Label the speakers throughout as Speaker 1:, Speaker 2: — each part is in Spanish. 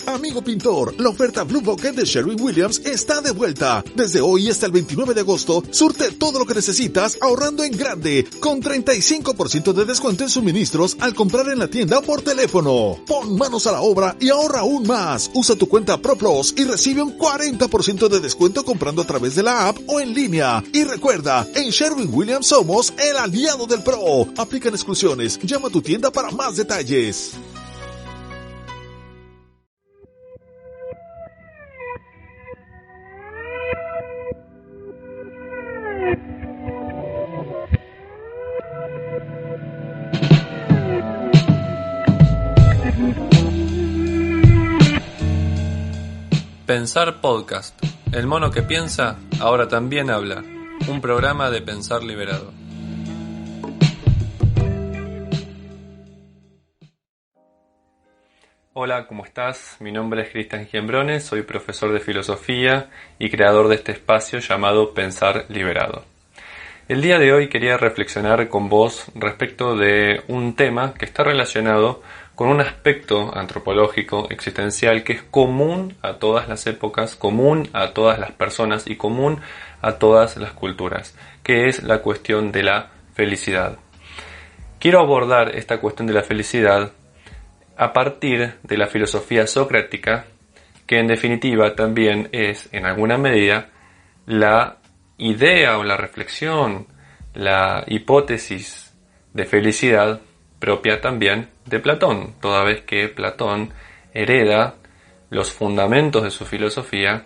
Speaker 1: Amigo pintor, la oferta Blue Bucket de Sherwin-Williams está de vuelta. Desde hoy hasta el 29 de agosto, surte todo lo que necesitas ahorrando en grande, con 35% de descuento en suministros al comprar en la tienda o por teléfono. Pon manos a la obra y ahorra aún más. Usa tu cuenta ProPlus y recibe un 40% de descuento comprando a través de la app o en línea. Y recuerda, en Sherwin-Williams somos el aliado del pro. Aplican exclusiones. Llama a tu tienda para más detalles.
Speaker 2: Pensar Podcast. El mono que piensa, ahora también habla. Un programa de Pensar Liberado. Hola, ¿cómo estás? Mi nombre es Cristian Giembrone, soy profesor de filosofía y creador de este espacio llamado Pensar Liberado. El día de hoy quería reflexionar con vos respecto de un tema que está relacionado con un aspecto antropológico, existencial, que es común a todas las épocas, común a todas las personas y común a todas las culturas, que es la cuestión de la felicidad. Quiero abordar esta cuestión de la felicidad a partir de la filosofía socrática, que en definitiva también es, en alguna medida, la idea o la reflexión, la hipótesis de felicidad propia también de Platón, toda vez que Platón hereda los fundamentos de su filosofía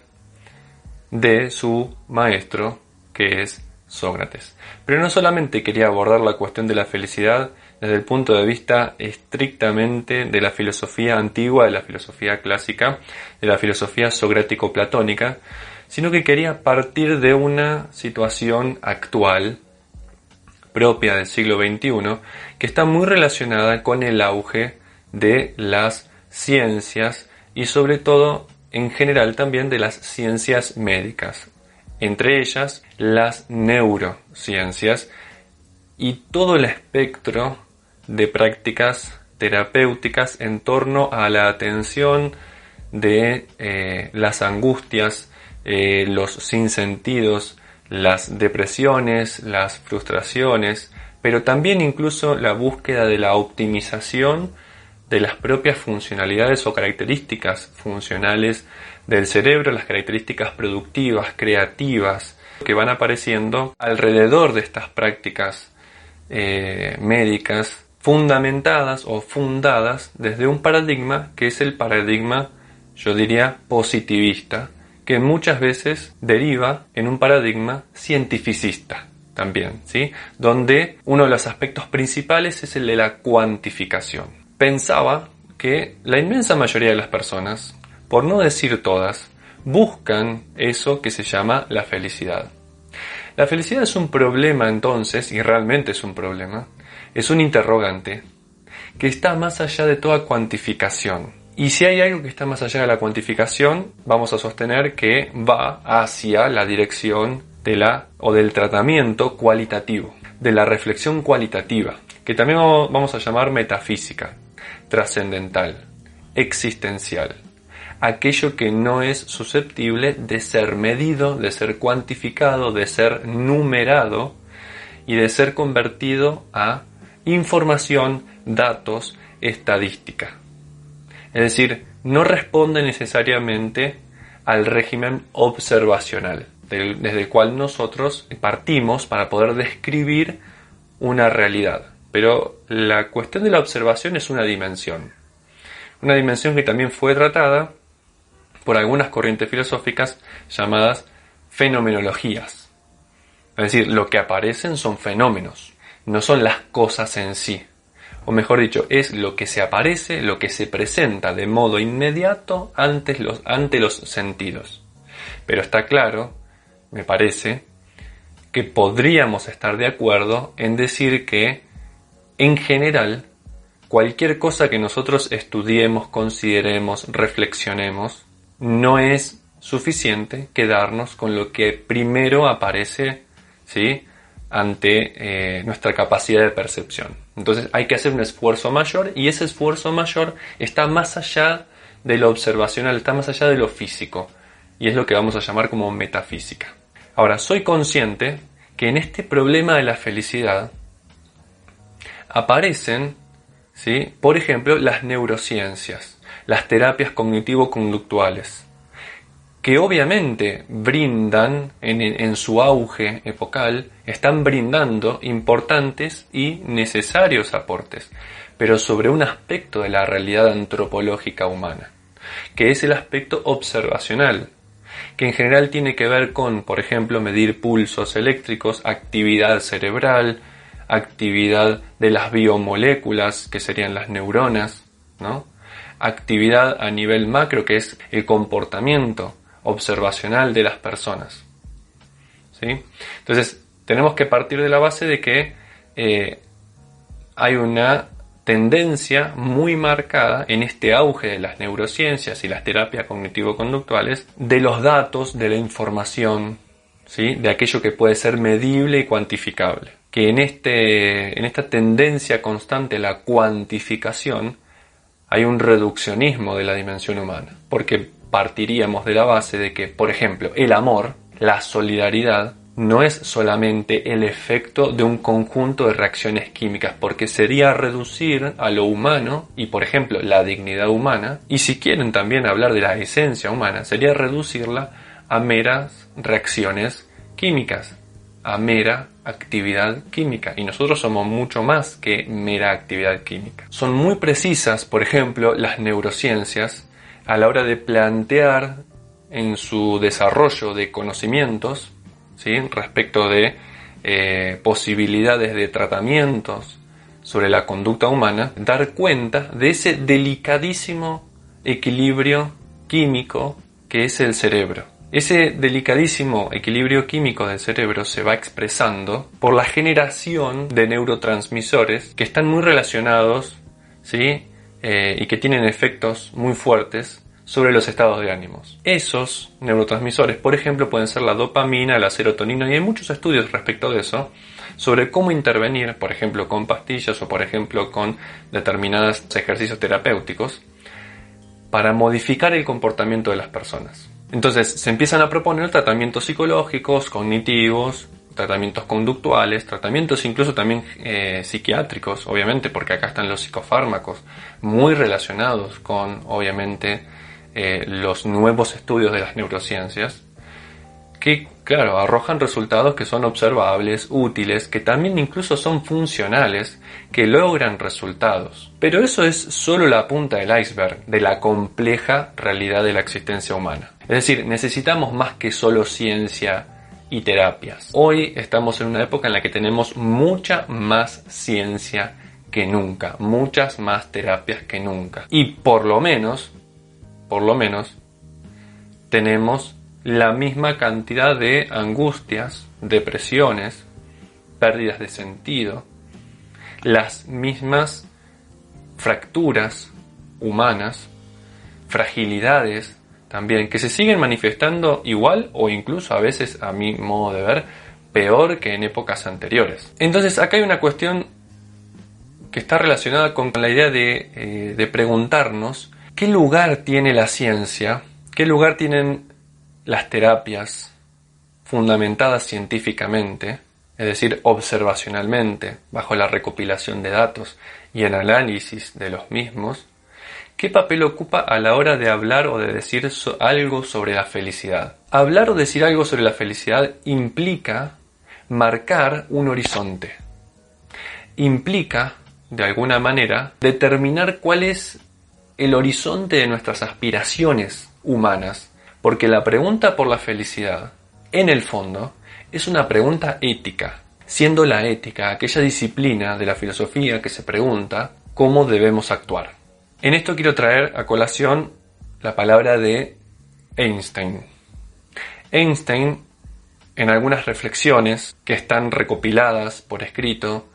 Speaker 2: de su maestro, que es Sócrates. Pero no solamente quería abordar la cuestión de la felicidad desde el punto de vista estrictamente de la filosofía antigua, de la filosofía clásica, de la filosofía socrático-platónica, sino que quería partir de una situación actual, propia del siglo XXI, que está muy relacionada con el auge de las ciencias y sobre todo, en general también de las ciencias médicas, entre ellas las neurociencias y todo el espectro de prácticas terapéuticas en torno a la atención de las angustias, los sinsentidos, las depresiones, las frustraciones, pero también incluso la búsqueda de la optimización de las propias funcionalidades o características funcionales del cerebro, las características productivas, creativas, que van apareciendo alrededor de estas prácticas médicas, fundamentadas o fundadas desde un paradigma que es el paradigma, yo diría, positivista, que muchas veces deriva en un paradigma cientificista también, ¿sí? Donde uno de los aspectos principales es el de la cuantificación. Pensaba que la inmensa mayoría de las personas, por no decir todas, buscan eso que se llama la felicidad. La felicidad es un problema entonces, y realmente es un problema, es un interrogante que está más allá de toda cuantificación. Y si hay algo que está más allá de la cuantificación, vamos a sostener que va hacia la dirección del tratamiento cualitativo, de la reflexión cualitativa, que también vamos a llamar metafísica, trascendental, existencial. Aquello que no es susceptible de ser medido, de ser cuantificado, de ser numerado y de ser convertido a información, datos, estadística. Es decir, no responde necesariamente al régimen observacional, desde el cual nosotros partimos para poder describir una realidad. Pero la cuestión de la observación es una dimensión que también fue tratada por algunas corrientes filosóficas llamadas fenomenologías. Es decir, lo que aparecen son fenómenos, no son las cosas en sí. O mejor dicho, es lo que se aparece, lo que se presenta de modo inmediato ante los sentidos. Pero está claro, me parece, que podríamos estar de acuerdo en decir que, en general, cualquier cosa que nosotros estudiemos, consideremos, reflexionemos, no es suficiente quedarnos con lo que primero aparece, ¿sí?, ante nuestra capacidad de percepción. Entonces hay que hacer un esfuerzo mayor, y ese esfuerzo mayor está más allá de lo observacional, está más allá de lo físico, y es lo que vamos a llamar como metafísica. Ahora, soy consciente que en este problema de la felicidad aparecen, ¿sí?, por ejemplo, las neurociencias, las terapias cognitivo-conductuales, que obviamente brindan, en su auge epocal, están brindando importantes y necesarios aportes, pero sobre un aspecto de la realidad antropológica humana, que es el aspecto observacional, que en general tiene que ver con, por ejemplo, medir pulsos eléctricos, actividad cerebral, actividad de las biomoléculas, que serían las neuronas, ¿no?, actividad a nivel macro, que es el comportamiento observacional de las personas, ¿sí? Entonces, tenemos que partir de la base de que hay una tendencia muy marcada en este auge de las neurociencias y las terapias cognitivo-conductuales de los datos, de la información, ¿sí?, de aquello que puede ser medible y cuantificable. Que en esta tendencia constante a la cuantificación hay un reduccionismo de la dimensión humana, porque partiríamos de la base de que, por ejemplo, el amor, la solidaridad, no es solamente el efecto de un conjunto de reacciones químicas, porque sería reducir a lo humano y, por ejemplo, la dignidad humana, y si quieren también hablar de la esencia humana, sería reducirla a meras reacciones químicas, a mera actividad química, y nosotros somos mucho más que mera actividad química. Son muy precisas, por ejemplo, las neurociencias a la hora de plantear en su desarrollo de conocimientos, ¿sí?, respecto de posibilidades de tratamientos sobre la conducta humana, dar cuenta de ese delicadísimo equilibrio químico que es el cerebro. Ese delicadísimo equilibrio químico del cerebro se va expresando por la generación de neurotransmisores que están muy relacionados, ¿sí?, y que tienen efectos muy fuertes sobre los estados de ánimos. Esos neurotransmisores, por ejemplo, pueden ser la dopamina, la serotonina, y hay muchos estudios respecto de eso, sobre cómo intervenir, por ejemplo, con pastillas o, por ejemplo, con determinados ejercicios terapéuticos para modificar el comportamiento de las personas. Entonces se empiezan a proponer tratamientos psicológicos, cognitivos, tratamientos conductuales, tratamientos incluso también psiquiátricos, obviamente, porque acá están los psicofármacos, muy relacionados con, obviamente, los nuevos estudios de las neurociencias, que, claro, arrojan resultados que son observables, útiles, que también incluso son funcionales, que logran resultados. Pero eso es solo la punta del iceberg de la compleja realidad de la existencia humana. Es decir, necesitamos más que solo ciencia y terapias. Hoy estamos en una época en la que tenemos mucha más ciencia que nunca, muchas más terapias que nunca. Y por lo menos, tenemos la misma cantidad de angustias, depresiones, pérdidas de sentido, las mismas fracturas humanas, fragilidades también, que se siguen manifestando igual o incluso a veces, a mi modo de ver, peor que en épocas anteriores. Entonces acá hay una cuestión que está relacionada con la idea de preguntarnos qué lugar tiene la ciencia, qué lugar tienen las terapias fundamentadas científicamente, es decir, observacionalmente, bajo la recopilación de datos y el análisis de los mismos. ¿Qué papel ocupa a la hora de hablar o de decir algo sobre la felicidad? Hablar o decir algo sobre la felicidad implica marcar un horizonte. Implica, de alguna manera, determinar cuál es el horizonte de nuestras aspiraciones humanas. Porque la pregunta por la felicidad, en el fondo, es una pregunta ética, siendo la ética aquella disciplina de la filosofía que se pregunta cómo debemos actuar. En esto quiero traer a colación la palabra de Einstein. Einstein, en algunas reflexiones que están recopiladas por escrito,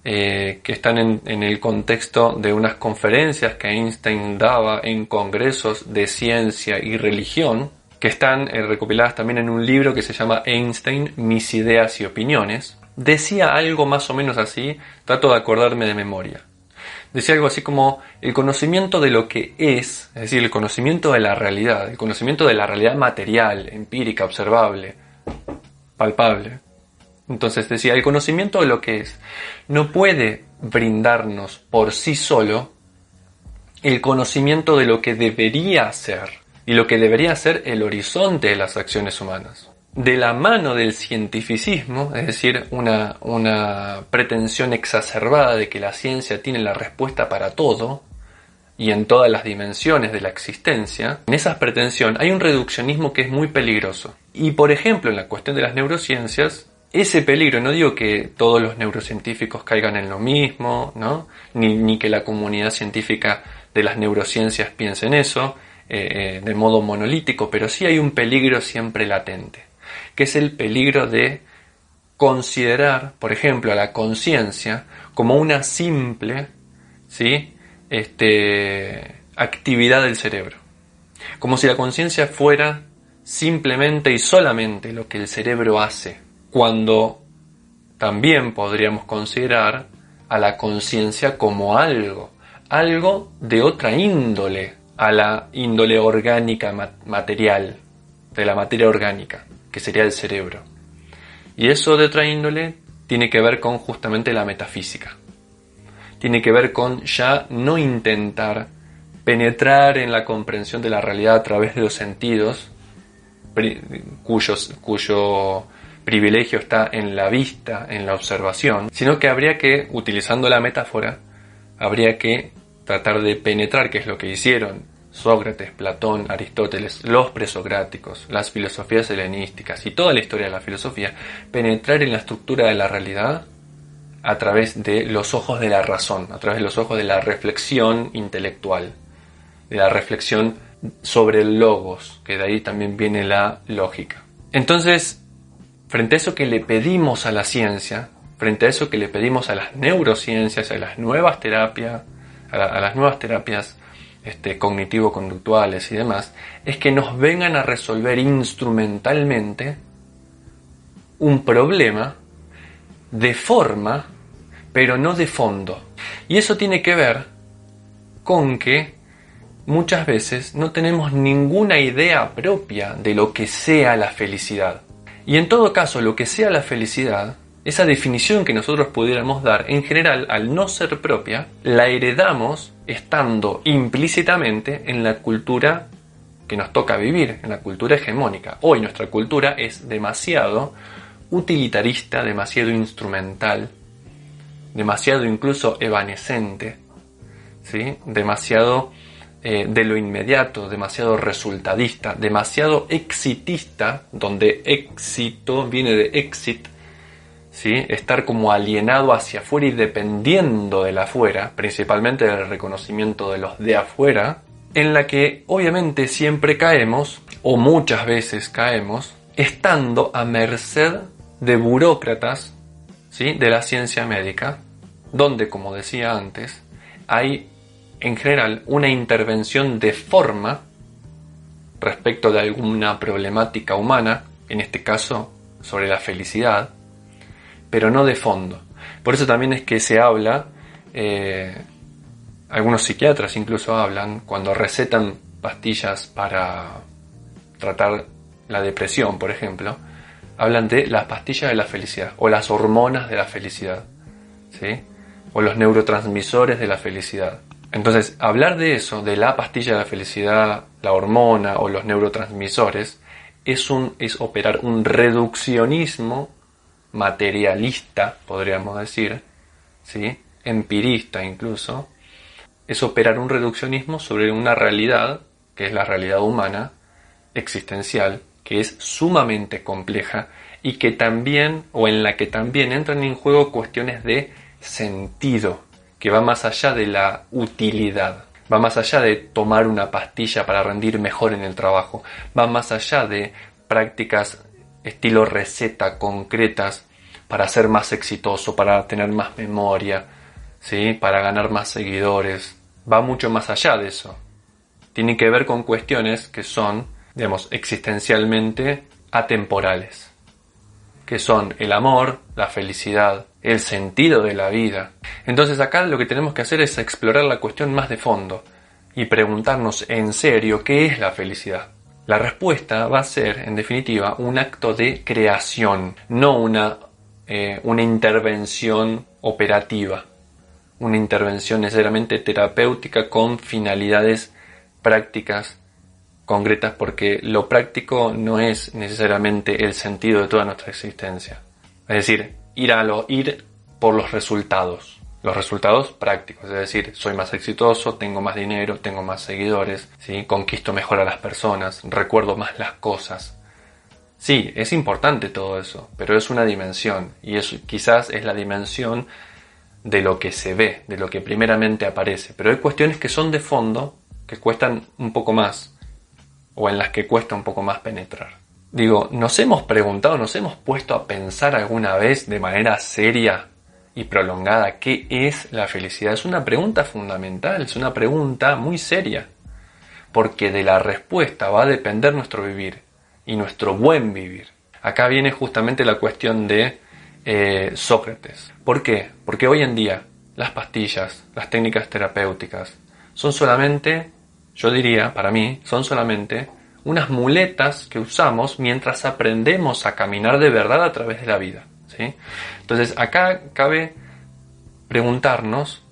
Speaker 2: que están en el contexto de unas conferencias que Einstein daba en congresos de ciencia y religión, que están recopiladas también en un libro que se llama Einstein, mis ideas y opiniones, decía algo más o menos así, trato de acordarme de memoria. Decía algo así como el conocimiento de lo que es decir, el conocimiento de la realidad, el conocimiento de la realidad material, empírica, observable, palpable. Entonces decía, el conocimiento de lo que es no puede brindarnos por sí solo el conocimiento de lo que debería ser y lo que debería ser el horizonte de las acciones humanas. De la mano del cientificismo, es decir, una pretensión exacerbada de que la ciencia tiene la respuesta para todo y en todas las dimensiones de la existencia, en esa pretensión hay un reduccionismo que es muy peligroso. Y por ejemplo, en la cuestión de las neurociencias, ese peligro, no digo que todos los neurocientíficos caigan en lo mismo, ¿no? Ni que la comunidad científica de las neurociencias piense en eso, de modo monolítico, pero sí hay un peligro siempre latente, que es el peligro de considerar, por ejemplo, a la conciencia como una simple, ¿sí? Actividad del cerebro. Como si la conciencia fuera simplemente y solamente lo que el cerebro hace, cuando también podríamos considerar a la conciencia como algo de otra índole, a la índole orgánica material, de la materia orgánica, que sería el cerebro. Y eso de otra índole tiene que ver con justamente la metafísica. Tiene que ver con ya no intentar penetrar en la comprensión de la realidad a través de los sentidos, cuyo privilegio está en la vista, en la observación, sino que habría que, utilizando la metáfora, habría que tratar de penetrar, que es lo que hicieron Sócrates, Platón, Aristóteles, los presocráticos, las filosofías helenísticas y toda la historia de la filosofía, penetrar en la estructura de la realidad a través de los ojos de la razón, a través de los ojos de la reflexión intelectual, de la reflexión sobre el logos, que de ahí también viene la lógica. Entonces, frente a eso que le pedimos a la ciencia, frente a eso que le pedimos a las neurociencias, a las nuevas terapias, cognitivo-conductuales y demás, es que nos vengan a resolver instrumentalmente un problema de forma, pero no de fondo. Y eso tiene que ver con que muchas veces no tenemos ninguna idea propia de lo que sea la felicidad. Y en todo caso, lo que sea la felicidad, esa definición que nosotros pudiéramos dar, en general, al no ser propia, la heredamos estando implícitamente en la cultura que nos toca vivir, en la cultura hegemónica. Hoy nuestra cultura es demasiado utilitarista, demasiado instrumental, demasiado incluso evanescente, ¿sí? Demasiado de lo inmediato, demasiado resultadista, demasiado exitista, donde éxito viene de exit, ¿sí? Estar como alienado hacia afuera y dependiendo del afuera, principalmente del reconocimiento de los de afuera, en la que obviamente siempre caemos, o muchas veces caemos, estando a merced de burócratas, ¿sí? De la ciencia médica, donde, como decía antes, hay en general una intervención de forma respecto de alguna problemática humana, en este caso sobre la felicidad, pero no de fondo. Por eso también es que se habla, algunos psiquiatras incluso hablan, cuando recetan pastillas para tratar la depresión, por ejemplo, hablan de las pastillas de la felicidad, o las hormonas de la felicidad, ¿sí? O los neurotransmisores de la felicidad. Entonces, hablar de eso, de la pastilla de la felicidad, la hormona o los neurotransmisores, es operar un reduccionismo materialista, podríamos decir, ¿sí? Empirista incluso. Es operar un reduccionismo sobre una realidad, que es la realidad humana, existencial, que es sumamente compleja y que también, o en la que también entran en juego cuestiones de sentido, que va más allá de la utilidad, va más allá de tomar una pastilla para rendir mejor en el trabajo, va más allá de prácticas estilo receta concretas para ser más exitoso, para tener más memoria, ¿sí? Para ganar más seguidores, va mucho más allá de eso. Tiene que ver con cuestiones que son, digamos, existencialmente atemporales, que son el amor, la felicidad, el sentido de la vida. Entonces acá lo que tenemos que hacer es explorar la cuestión más de fondo y preguntarnos en serio qué es la felicidad. La respuesta va a ser, en definitiva, un acto de creación, no una intervención operativa, una intervención necesariamente terapéutica con finalidades prácticas concretas, porque lo práctico no es necesariamente el sentido de toda nuestra existencia. Es decir, ir por los resultados prácticos, es decir, soy más exitoso, tengo más dinero, tengo más seguidores, ¿sí? Conquisto mejor a las personas, recuerdo más las cosas. Sí, es importante todo eso, pero es una dimensión, y eso quizás es la dimensión de lo que se ve, de lo que primeramente aparece, pero hay cuestiones que son de fondo, que cuestan un poco más, o en las que cuesta un poco más penetrar. Digo, ¿nos hemos preguntado, nos hemos puesto a pensar alguna vez de manera seria y prolongada qué es la felicidad? Es una pregunta fundamental, es una pregunta muy seria, porque de la respuesta va a depender nuestro vivir y nuestro buen vivir. Acá viene justamente la cuestión de Sócrates. ¿Por qué? Porque hoy en día las pastillas, las técnicas terapéuticas son solamente, yo diría, para mí, son solamente unas muletas que usamos mientras aprendemos a caminar de verdad a través de la vida, ¿sí? Entonces acá cabe preguntarnos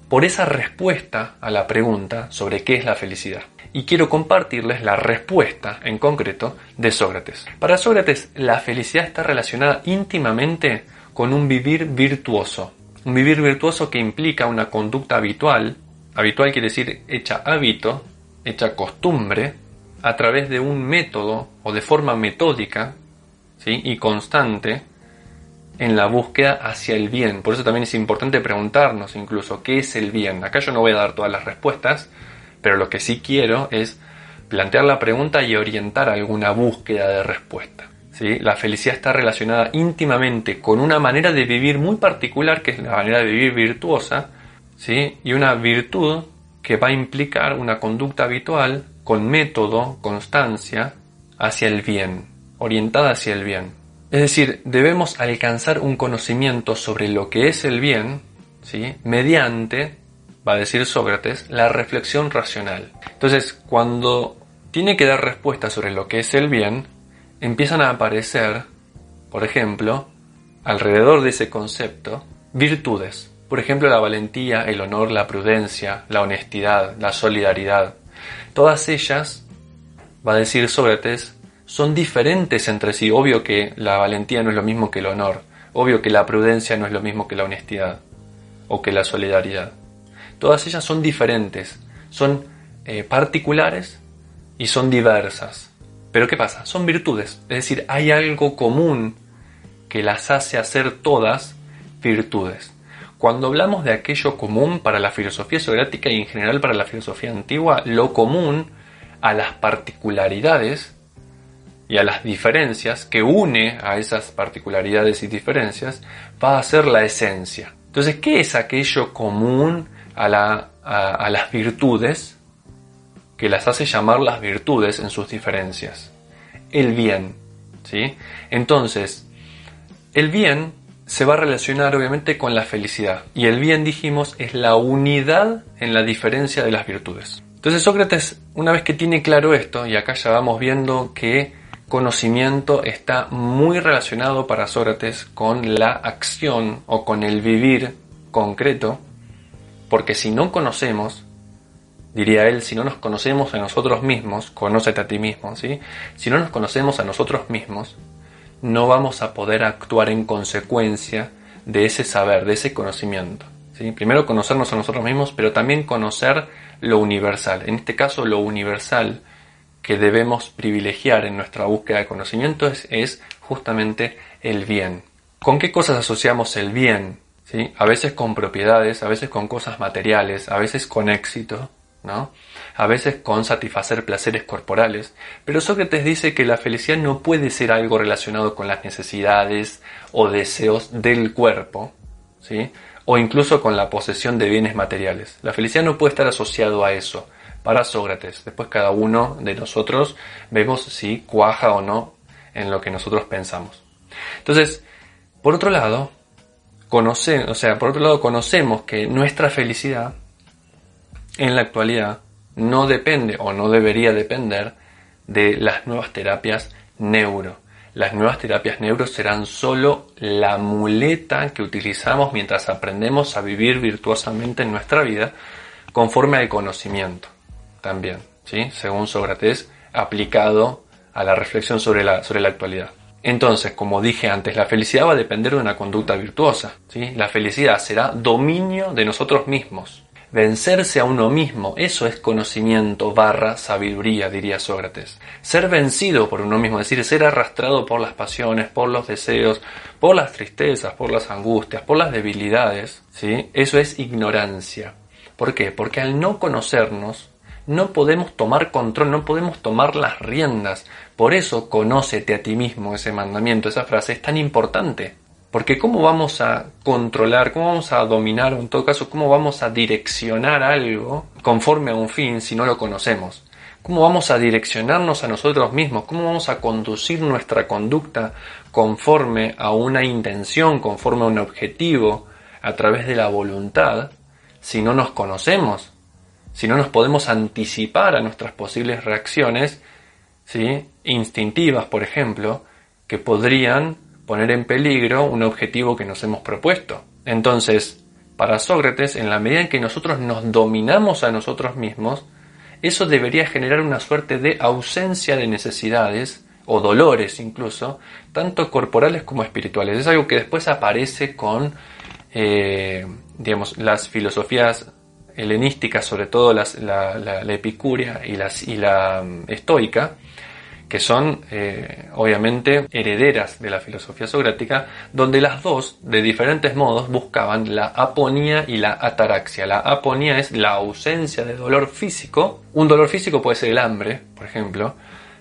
Speaker 2: por esa respuesta a la pregunta sobre qué es la felicidad. Y quiero compartirles la respuesta en concreto de Sócrates. Para Sócrates, la felicidad está relacionada íntimamente con un vivir virtuoso. Un vivir virtuoso que implica una conducta habitual. Habitual quiere decir hecha hábito, hecha costumbre, a través de un método o de forma metódica, ¿sí? Y constante en la búsqueda hacia el bien. Por eso también es importante preguntarnos incluso qué es el bien. Acá yo no voy a dar todas las respuestas, pero lo que sí quiero es plantear la pregunta y orientar alguna búsqueda de respuesta, ¿sí? La felicidad está relacionada íntimamente con una manera de vivir muy particular, que es la manera de vivir virtuosa, ¿sí? Y una virtud que va a implicar una conducta habitual con método, constancia, hacia el bien, orientada hacia el bien. Es decir, debemos alcanzar un conocimiento sobre lo que es el bien, ¿sí? Mediante, va a decir Sócrates, la reflexión racional. Entonces, cuando tiene que dar respuesta sobre lo que es el bien, empiezan a aparecer, por ejemplo, alrededor de ese concepto, virtudes. Por ejemplo, la valentía, el honor, la prudencia, la honestidad, la solidaridad. Todas ellas, va a decir Sócrates, son diferentes entre sí. Obvio que la valentía no es lo mismo que el honor. Obvio que la prudencia no es lo mismo que la honestidad o que la solidaridad. Todas ellas son diferentes, son particulares y son diversas. Pero ¿qué pasa? Son virtudes. Es decir, hay algo común que las hace hacer todas virtudes. Cuando hablamos de aquello común para la filosofía socrática y en general para la filosofía antigua, lo común a las particularidades y a las diferencias que une a esas particularidades y diferencias va a ser la esencia. Entonces, ¿qué es aquello común a las virtudes que las hace llamar las virtudes en sus diferencias? El bien, ¿sí? Entonces, el bien se va a relacionar obviamente con la felicidad. Y el bien, dijimos, es la unidad en la diferencia de las virtudes. Entonces Sócrates, una vez que tiene claro esto, y acá ya vamos viendo que conocimiento está muy relacionado para Sócrates con la acción o con el vivir concreto, porque si no conocemos, diría él, si no nos conocemos a nosotros mismos, conócete a ti mismo, ¿sí? Si no nos conocemos a nosotros mismos, no vamos a poder actuar en consecuencia de ese saber, de ese conocimiento, ¿sí? Primero conocernos a nosotros mismos, pero también conocer lo universal. En este caso, lo universal que debemos privilegiar en nuestra búsqueda de conocimiento es justamente el bien. ¿Con qué cosas asociamos el bien? ¿Sí? A veces con propiedades, a veces con cosas materiales, a veces con éxito, ¿no? A veces con satisfacer placeres corporales. Pero Sócrates dice que la felicidad no puede ser algo relacionado con las necesidades o deseos del cuerpo, ¿sí? O incluso con la posesión de bienes materiales. La felicidad no puede estar asociado a eso. Para Sócrates, después cada uno de nosotros vemos si cuaja o no en lo que nosotros pensamos. Entonces, por otro lado, conocemos que nuestra felicidad en la actualidad no depende o no debería depender de las nuevas terapias neuro. Las nuevas terapias neuro serán solo la muleta que utilizamos mientras aprendemos a vivir virtuosamente en nuestra vida conforme al conocimiento también, ¿sí? Según Sócrates, aplicado a la reflexión sobre la actualidad. Entonces, como dije antes, la felicidad va a depender de una conducta virtuosa, ¿sí? La felicidad será dominio de nosotros mismos. Vencerse a uno mismo, eso es conocimiento / sabiduría, diría Sócrates. Ser vencido por uno mismo, es decir, ser arrastrado por las pasiones, por los deseos, por las tristezas, por las angustias, por las debilidades, ¿sí? Eso es ignorancia. ¿Por qué? Porque al no conocernos, no podemos tomar control, no podemos tomar las riendas. Por eso, conócete a ti mismo, ese mandamiento, esa frase es tan importante. Porque ¿cómo vamos a controlar, cómo vamos a dominar, o en todo caso, cómo vamos a direccionar algo conforme a un fin si no lo conocemos? ¿Cómo vamos a direccionarnos a nosotros mismos? ¿Cómo vamos a conducir nuestra conducta conforme a una intención, conforme a un objetivo, a través de la voluntad, si no nos conocemos? Si no nos podemos anticipar a nuestras posibles reacciones, ¿sí? Instintivas, por ejemplo, que podrían poner en peligro un objetivo que nos hemos propuesto. Entonces, para Sócrates, en la medida en que nosotros nos dominamos a nosotros mismos, eso debería generar una suerte de ausencia de necesidades, o dolores incluso, tanto corporales como espirituales. Es algo que después aparece con, las filosofías helenísticas, sobre todo la epicúrea y la estoica, que son obviamente herederas de la filosofía socrática, donde las dos, de diferentes modos, buscaban la aponía y la ataraxia. La aponía es la ausencia de dolor físico. Un dolor físico puede ser el hambre, por ejemplo,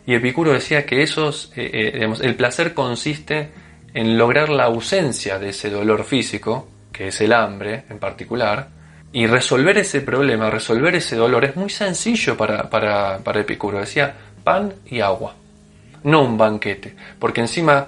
Speaker 2: y Epicuro decía que el placer consiste en lograr la ausencia de ese dolor físico, que es el hambre en particular, y resolver ese problema, resolver ese dolor, es muy sencillo para Epicuro. Decía pan y agua, no un banquete, porque encima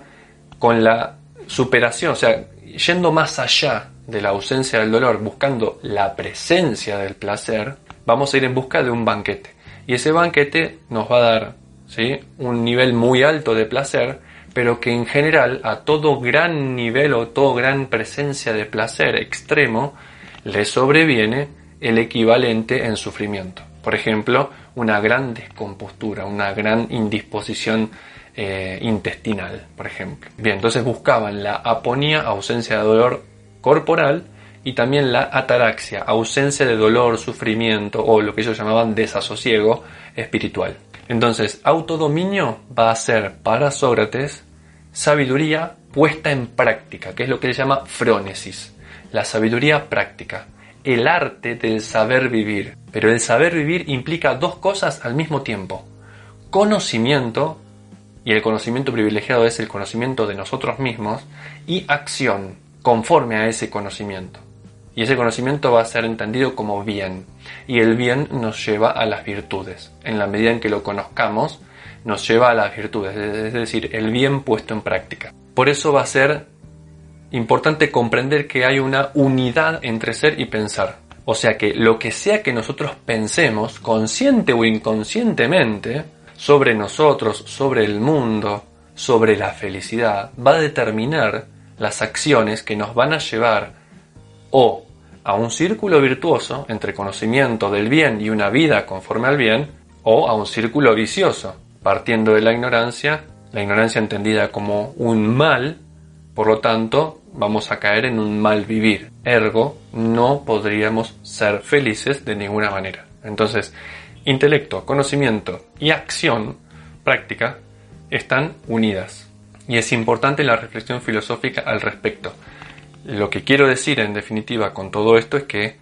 Speaker 2: con la superación, o sea, yendo más allá de la ausencia del dolor, buscando la presencia del placer, vamos a ir en busca de un banquete, y ese banquete nos va a dar, ¿sí?, un nivel muy alto de placer, pero que en general a todo gran nivel o toda gran presencia de placer extremo le sobreviene el equivalente en sufrimiento. Por ejemplo, una gran descompostura, una gran indisposición intestinal, por ejemplo. Bien, entonces buscaban la aponía, ausencia de dolor corporal, y también la ataraxia, ausencia de dolor, sufrimiento, o lo que ellos llamaban desasosiego espiritual. Entonces, autodominio va a ser para Sócrates sabiduría puesta en práctica, que es lo que se llama frónesis, la sabiduría práctica, el arte del saber vivir. Pero el saber vivir implica dos cosas al mismo tiempo: conocimiento, y el conocimiento privilegiado es el conocimiento de nosotros mismos, y acción conforme a ese conocimiento. Y ese conocimiento va a ser entendido como bien, y el bien nos lleva a las virtudes. En la medida en que lo conozcamos, nos lleva a las virtudes, es decir, el bien puesto en práctica. Por eso va a ser importante comprender que hay una unidad entre ser y pensar. O sea que lo que sea que nosotros pensemos, consciente o inconscientemente, sobre nosotros, sobre el mundo, sobre la felicidad, va a determinar las acciones que nos van a llevar o a un círculo virtuoso entre conocimiento del bien y una vida conforme al bien, o a un círculo vicioso, partiendo de la ignorancia entendida como un mal. Por lo tanto, vamos a caer en un mal vivir. Ergo, no podríamos ser felices de ninguna manera. Entonces, intelecto, conocimiento y acción práctica están unidas. Y es importante la reflexión filosófica al respecto. Lo que quiero decir en definitiva con todo esto es que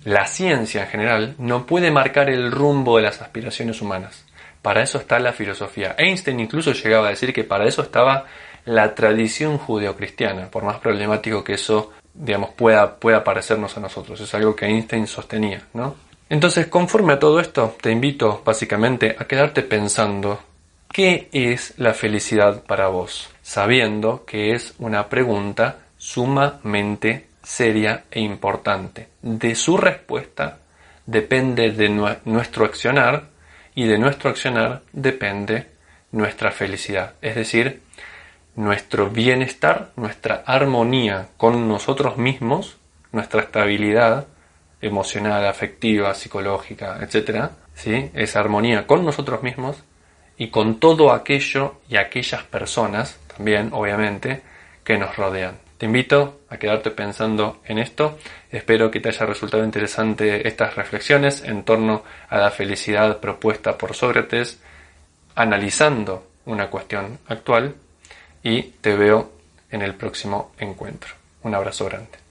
Speaker 2: la ciencia en general no puede marcar el rumbo de las aspiraciones humanas. Para eso está la filosofía. Einstein incluso llegaba a decir que para eso estaba la tradición judeocristiana, por más problemático que eso, pueda parecernos a nosotros. Es algo que Einstein sostenía, ¿no? Entonces, conforme a todo esto, te invito básicamente a quedarte pensando: ¿qué es la felicidad para vos? sabiendo que es una pregunta sumamente seria e importante. De su respuesta depende de nuestro accionar, y de nuestro accionar depende nuestra felicidad, es decir, nuestro bienestar, nuestra armonía con nosotros mismos, nuestra estabilidad emocional, afectiva, psicológica, etc. ¿Sí? Esa armonía con nosotros mismos y con todo aquello y aquellas personas también, obviamente, que nos rodean. Te invito a quedarte pensando en esto. Espero que te haya resultado interesante estas reflexiones en torno a la felicidad propuesta por Sócrates, analizando una cuestión actual, y te veo en el próximo encuentro. Un abrazo grande.